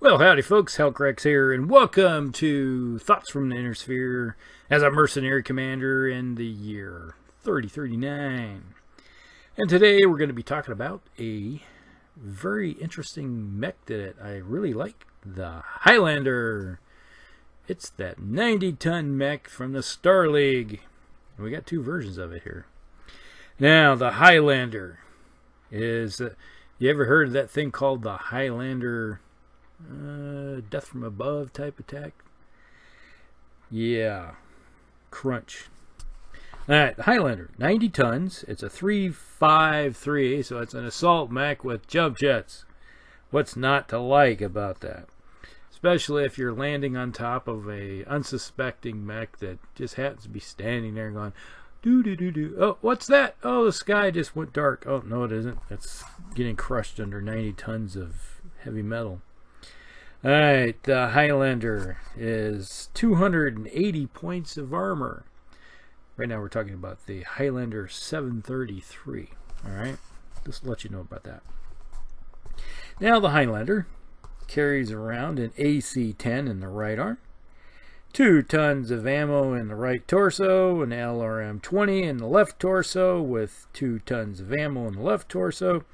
Well, howdy folks, Hellcrex here, and welcome to Thoughts from the Inner Sphere as a Mercenary Commander in the year 3039. And today we're going to be talking about a very interesting mech that I really like, the Highlander. It's that 90-ton mech from the Star League. We got two versions of it here. Now, the Highlander is... you ever heard of that thing called the Highlander... death from above type attack? Yeah. Crunch. Alright, the Highlander, 90 tons. It's a 353, so it's an assault mech with jump jets. What's not to like about that? Especially if you're landing on top of a unsuspecting mech that just happens to be standing there going, do. Oh, what's that? Oh, the sky just went dark. Oh, no, it isn't. It's getting crushed under 90 tons of heavy metal. Alright, the Highlander is 280 points of armor. Right now we're talking about the Highlander 733. Alright, just to let you know about that. Now the Highlander carries around an AC-10 in the right arm, 2 tons of ammo in the right torso, an LRM20 in the left torso with 2 tons of ammo in the left torso,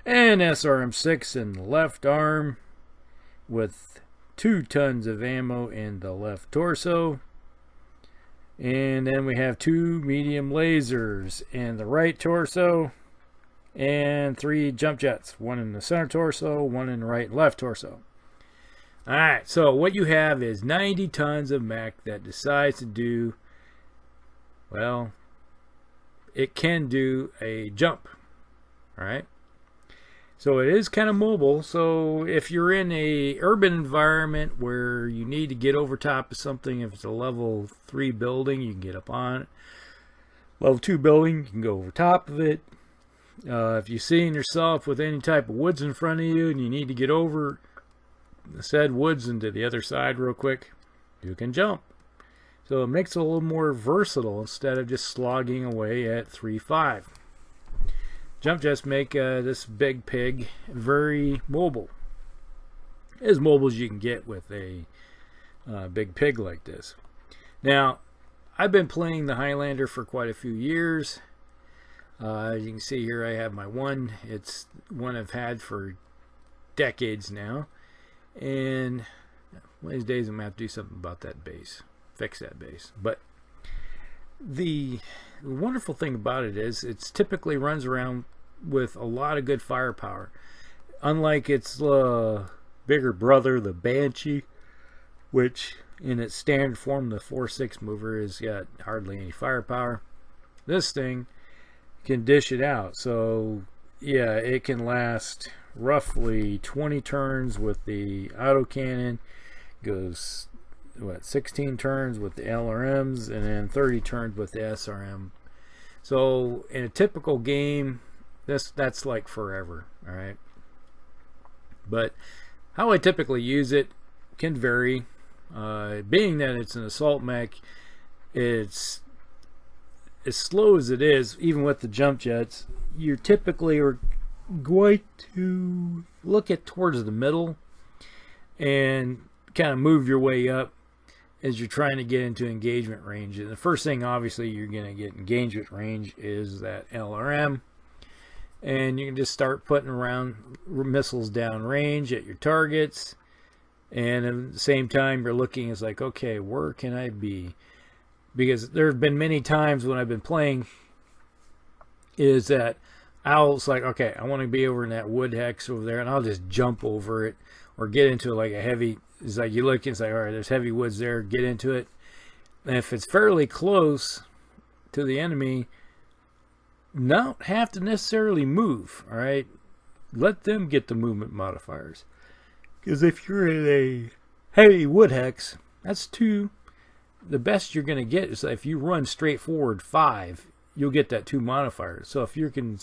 and SRM6 in the left arm with 2 tons of ammo in the left torso. And then we have 2 medium lasers in the right torso and 3 jump jets, 1 in the center torso, 1 in the right and left torso. Alright, so what you have is 90 tons of mech that decides to do, well, it can do a jump. Alright, so it is kind of mobile. So if you're in a urban environment where you need to get over top of something, if it's a level 3 building, you can get up on it. Level 2 building, you can go over top of it. If you're seeing yourself with any type of woods in front of you and you need to get over the said woods into the other side real quick, you can jump. So it makes it a little more versatile instead of just slogging away at 3.5. Jump jets make this big pig very mobile. As mobile as you can get with a big pig like this. Now, I've been playing the Highlander for quite a few years. As you can see here, I have my one. It's one I've had for decades now. And one of these days I'm going to have to do something about that base. Fix that base. But the wonderful thing about it is it's typically runs around with a lot of good firepower. Unlike its bigger brother, the Banshee, which in its standard form, the 4.6 mover, has got hardly any firepower. This thing can dish it out. So yeah, it can last roughly 20 turns with the autocannon. Goes what, 16 turns with the LRMs, and then 30 turns with the SRM. So in a typical game, that's like forever. All right, but how I typically use it can vary. Being that it's an assault mech, it's as slow as it is, even with the jump jets, you typically are going to look at towards the middle and kind of move your way up as you're trying to get into engagement range. And the first thing, obviously, you're going to get engagement range is that LRM. And you can just start putting around missiles down range at your targets. And at the same time, you're looking, it's like, okay, where can I be? Because there have been many times when I've been playing is that it's like, okay, I want to be over in that wood hex over there, and I'll just jump over it or get into like a heavy. It's like you look and say, all right, there's heavy woods there, get into it. And if it's fairly close to the enemy, don't have to necessarily move. All right, let them get the movement modifiers. Because if you're in a heavy wood hex, that's 2. The best you're going to get is if you run straight forward 5, you'll get that 2 modifiers. So if you can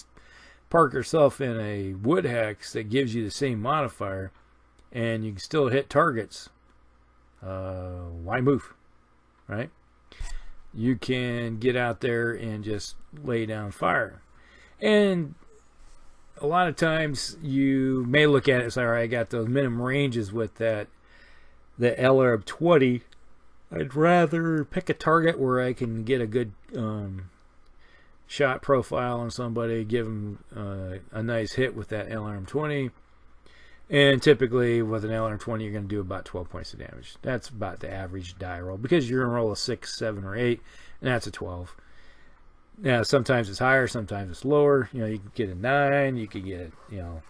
park yourself in a wood hex that gives you the same modifier and you can still hit targets, why move? Right? You can get out there and just lay down fire. And a lot of times you may look at it and say, all right, I got those minimum ranges with the LRM20. I'd rather pick a target where I can get a good shot profile on somebody, give them a nice hit with that LRM20. And typically with an LRM20, you're going to do about 12 points of damage. That's about the average die roll, because you're going to roll a 6, 7, or 8, and that's a 12. Now, sometimes it's higher, sometimes it's lower. You know, you can get a 9, you could get, you know,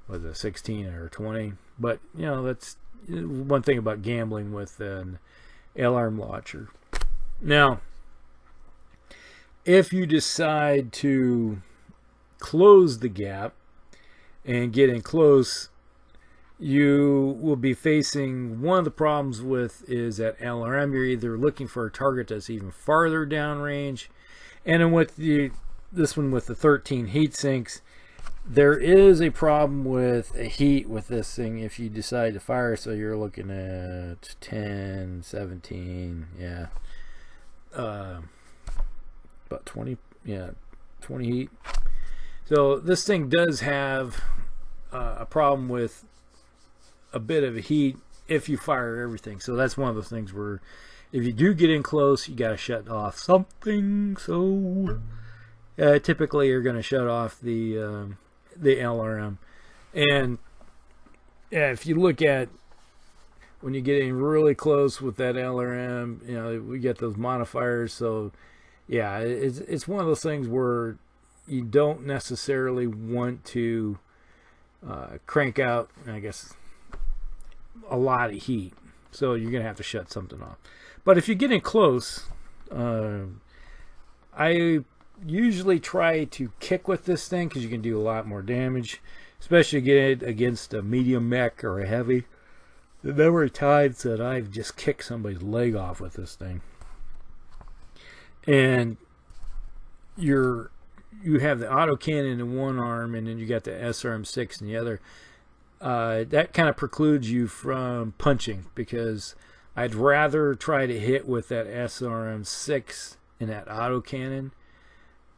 with a 16 or a 20. But, you know, that's one thing about gambling with an LRM launcher. Now, if you decide to close the gap and get in close, you will be facing one of the problems with is that LRM. You're either looking for a target that's even farther downrange, and then with this one with the 13 heat sinks, there is a problem with a heat with this thing if you decide to fire. So you're looking at 10, 17, yeah, about 20, yeah, 20 heat. So this thing does have a problem with a bit of heat if you fire everything. So that's one of those things where if you do get in close, you got to shut off something. So typically you're going to shut off the LRM. And if you look at when you get in really close with that LRM, you know, we get those modifiers. So yeah, it's one of those things where you don't necessarily want to crank out, I guess, a lot of heat. So you're going to have to shut something off. But if you get in close, I usually try to kick with this thing because you can do a lot more damage, especially get it against a medium mech or a heavy. The number of times that I've just kicked somebody's leg off with this thing. And you have the autocannon in one arm, and then you got the SRM6 in the other. That kind of precludes you from punching, because I'd rather try to hit with that SRM6 and that autocannon,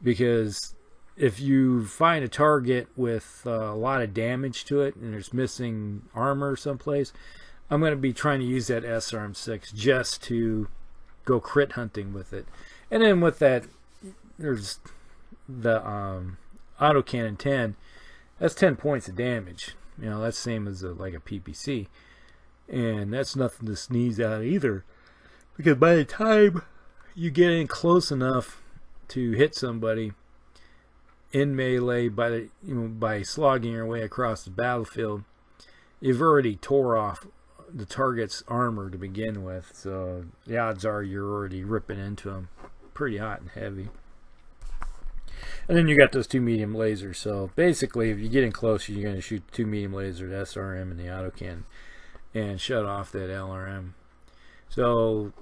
because if you find a target with a lot of damage to it and there's missing armor someplace, I'm going to be trying to use that SRM6 just to go crit hunting with it. And then with that, there's the autocannon 10. That's 10 points of damage. You know, that's the same as like a PPC. And that's nothing to sneeze at either, because by the time you get in close enough to hit somebody in melee by slogging your way across the battlefield, you've already tore off the target's armor to begin with. So the odds are you're already ripping into them pretty hot and heavy. And then you got those 2 medium lasers. So basically, if you get in close, you're going to shoot 2 medium lasers, SRM and the autocannon, and shut off that LRM. So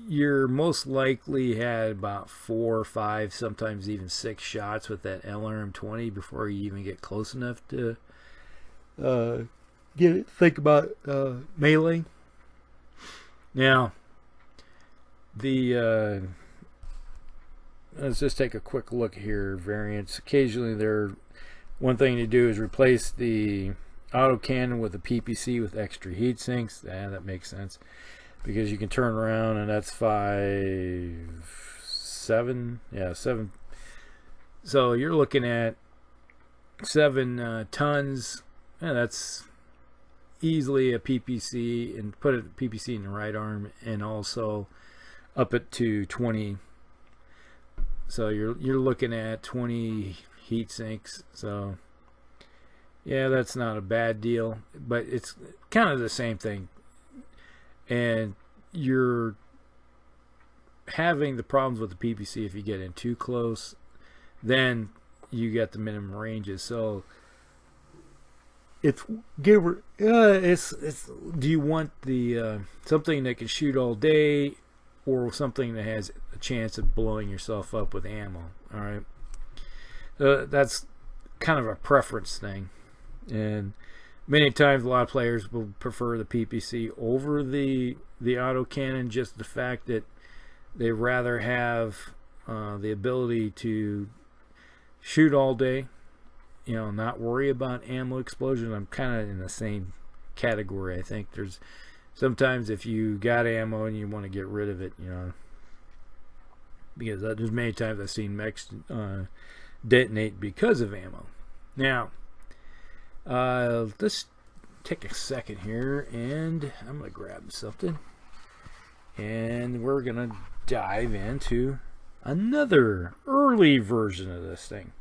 you're most likely had about 4, 5, sometimes even 6 shots with that LRM20 before you even get close enough to think about melee. Now, let's just take a quick look here. Variants. Occasionally, one thing to do is replace the autocannon with a PPC with extra heat sinks. That makes sense, because you can turn around and that's 5, 7. Yeah, 7. So you're looking at 7 tons. Yeah, that's easily a PPC, and put a PPC in the right arm, and also up it to 20. So you're looking at 20 heat sinks. So yeah, that's not a bad deal, but it's kind of the same thing. And you're having the problems with the PPC if you get in too close, then you get the minimum ranges. So it's do you want the something that can shoot all day, or something that has a chance of blowing yourself up with ammo? All right, that's kind of a preference thing, and many times a lot of players will prefer the PPC over the autocannon, just the fact that they rather have the ability to shoot all day not worry about ammo explosions. I'm kind of in the same category. I think there's sometimes if you got ammo and you want to get rid of it, because there's many times I've seen mechs detonate because of ammo. Now, let's take a second here, and I'm going to grab something, and we're going to dive into another early version of this thing.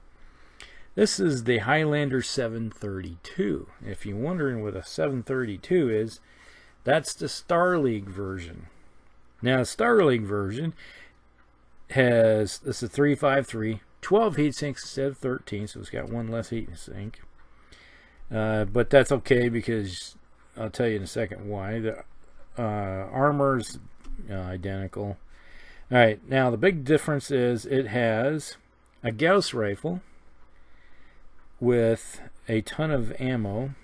This is the Highlander 732. If you're wondering what a 732 is, that's the Star League version. Now, the Star League version has, this is 353, 12 heat sinks instead of 13, so it's got one less heat sink. But that's okay, because I'll tell you in a second why. The armor's identical. Alright, now the big difference is it has a Gauss rifle with a ton of ammo.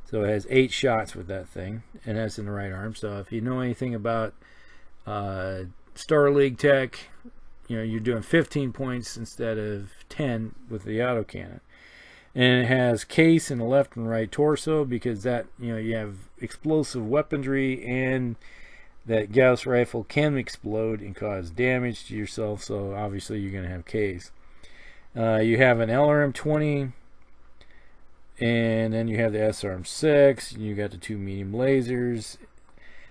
So it has 8 shots with that thing, and that's in the right arm. So if you know anything about Star League tech, you're doing 15 points instead of 10 with the autocannon. And it has case in the left and right torso, because that you have explosive weaponry, and that Gauss rifle can explode and cause damage to yourself, so obviously you're going to have case. You have an LRM20, and then you have the SRM6, and you got the 2 medium lasers.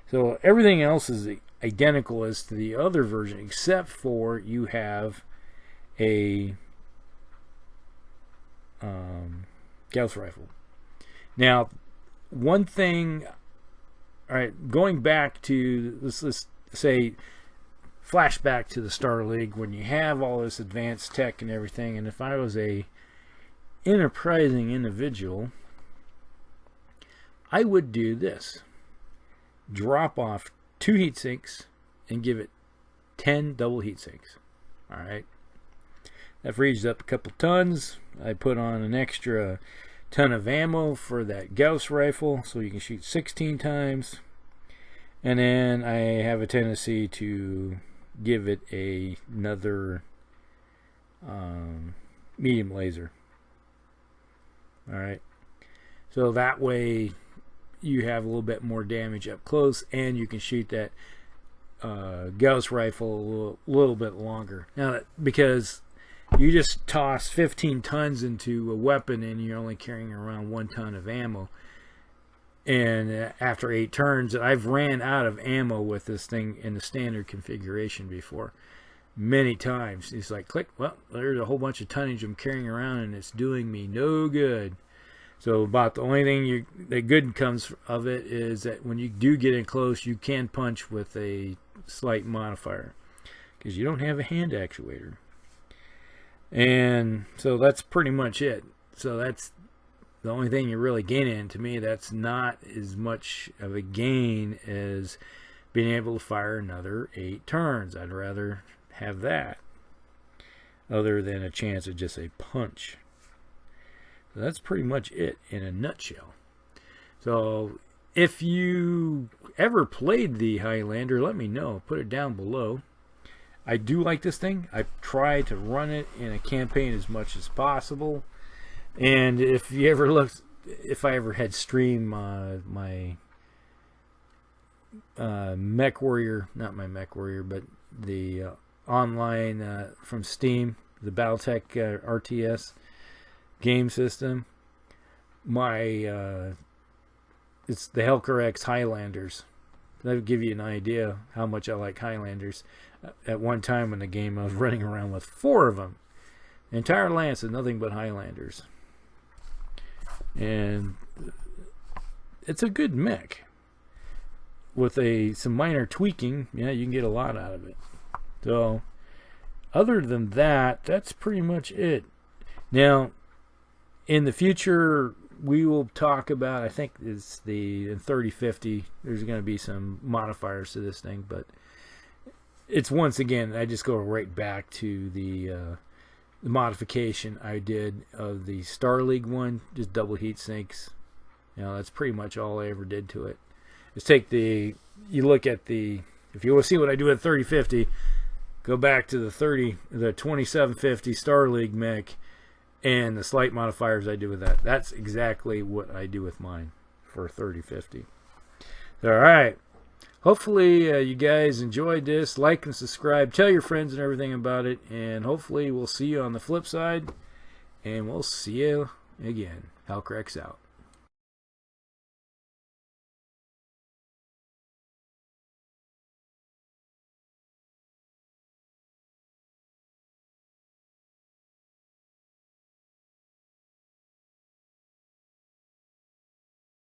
So everything else is identical as to the other version, except for you have a Gauss rifle. Now, one thing, alright, going back to, let's say, flashback to the Star League, when you have all this advanced tech and everything, and if I was a enterprising individual, I would do this. Drop off 2 heat sinks and give it 10 double heat sinks. Alright. That frees up a couple tons. I put on an extra ton of ammo for that Gauss rifle, so you can shoot 16 times. And then I have a tendency to give it another medium laser. Alright. So that way you have a little bit more damage up close, and you can shoot that Gauss rifle a little bit longer. Now, because you just toss 15 tons into a weapon and you're only carrying around 1 ton of ammo, and after 8 turns, I've ran out of ammo with this thing in the standard configuration before many times. It's like, click, well, there's a whole bunch of tonnage I'm carrying around, and it's doing me no good. So about the only thing that good comes of it is that when you do get in close, you can punch with a slight modifier, because you don't have a hand actuator. And so that's pretty much it. So that's the only thing you're really gaining. To me, that's not as much of a gain as being able to fire another 8 turns. I'd rather have that, other than a chance of just a punch. So that's pretty much it in a nutshell. So if you ever played the Highlander, let me know. Put it down below. I do like this thing. I try to run it in a campaign as much as possible. And if you ever looked, if I ever had streamed my Mech Warrior, not my Mech Warrior, but the online from Steam, the Battletech RTS game system, it's the Helker X Highlanders. That would give you an idea how much I like Highlanders. At one time in the game, I was running around with 4 of them. The entire lance is nothing but Highlanders. And it's a good mech. With some minor tweaking, yeah, you can get a lot out of it. So, other than that, that's pretty much it. Now, in the future, we will talk about, I think it's in 3050, there's going to be some modifiers to this thing, but it's, once again, I just go right back to the modification I did of the Star League one, just double heat sinks. That's pretty much all I ever did to it. Just take you look at if you want to see what I do at 3050, go back to the 2750 Star League mech, and the slight modifiers I do with that. That's exactly what I do with mine for 3050. All right. Hopefully you guys enjoyed this. Like and subscribe. Tell your friends and everything about it. And hopefully we'll see you on the flip side. And we'll see you again. Hellcracks out.